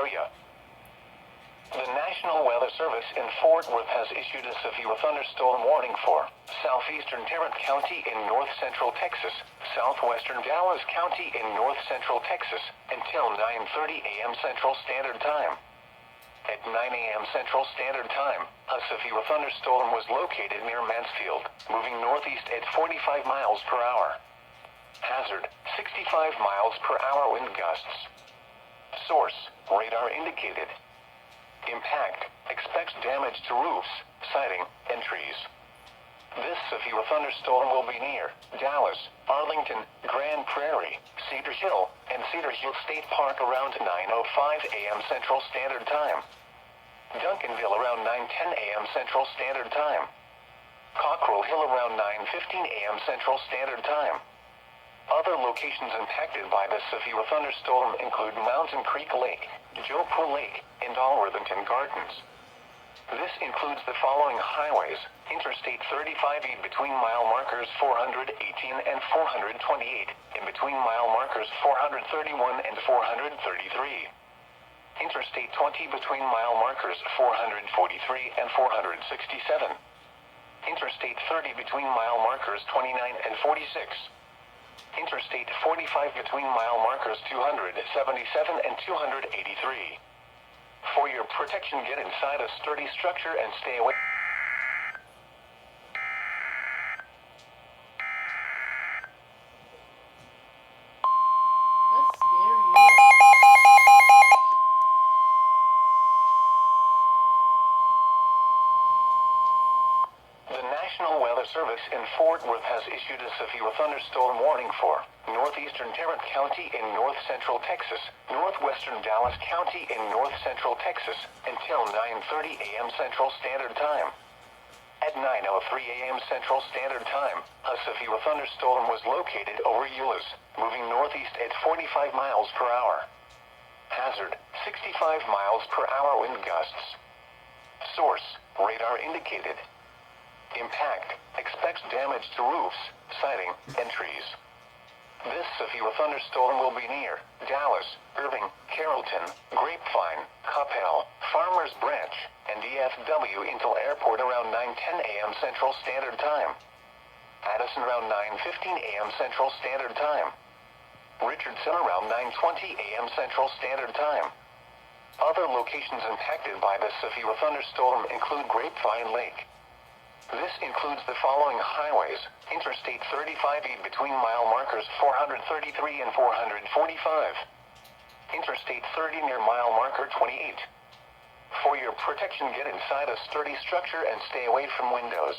area. The National Weather Service in Fort Worth has issued a severe thunderstorm warning for southeastern Tarrant County in north-central Texas, southwestern Dallas County in north-central Texas, until 9:30 a.m. Central Standard Time. At 9 a.m. Central Standard Time, a severe thunderstorm was located near Mansfield, moving northeast at 45 miles per hour. Hazard, 65 miles per hour wind gusts. Source, radar indicated. Impact, expects damage to roofs, siding, and trees. This severe thunderstorm will be near Dallas, Arlington, Grand Prairie, Cedar Hill, and Cedar Hill State Park around 9:05 a.m. Central Standard Time. Duncanville around 9:10 a.m. Central Standard Time. Cockrell Hill around 9:15 a.m. Central Standard Time. Other locations impacted by this severe thunderstorm include Mountain Creek Lake, Joe Pool Lake, and Allworthington Gardens. This includes the following highways: Interstate 35E between mile markers 418 and 428, in between mile markers 431 and 433. Interstate 20 between mile markers 443 and 467. Interstate 30 between mile markers 29 and 46. Interstate 45 between mile markers 277 and 283. For your protection, get inside a sturdy structure and stay away. That's scary. The National Weather Service in Fort Worth has issued a severe thunderstorm warning for northeastern Tarrant County in north-central Texas, northwestern Dallas County in north-central Texas, until 9:30 a.m. Central Standard Time. At 9:03 a.m. Central Standard Time, a severe thunderstorm was located over Euless, moving northeast at 45 miles per hour. Hazard, 65 miles per hour wind gusts. Source, radar indicated. Impact, expects damage to roofs, siding, and trees. This severe thunderstorm will be near Dallas, Irving, Carrollton, Grapevine, Coppell, Farmers Branch, and DFW Intel Airport around 9:10 a.m. Central Standard Time. Addison around 9:15 a.m. Central Standard Time. Richardson around 9:20 a.m. Central Standard Time. Other locations impacted by this severe thunderstorm include Grapevine Lake. This includes the following highways: Interstate 35E between mile markers 433 and 445. Interstate 30 near mile marker 28. For your protection, get inside a sturdy structure and stay away from windows.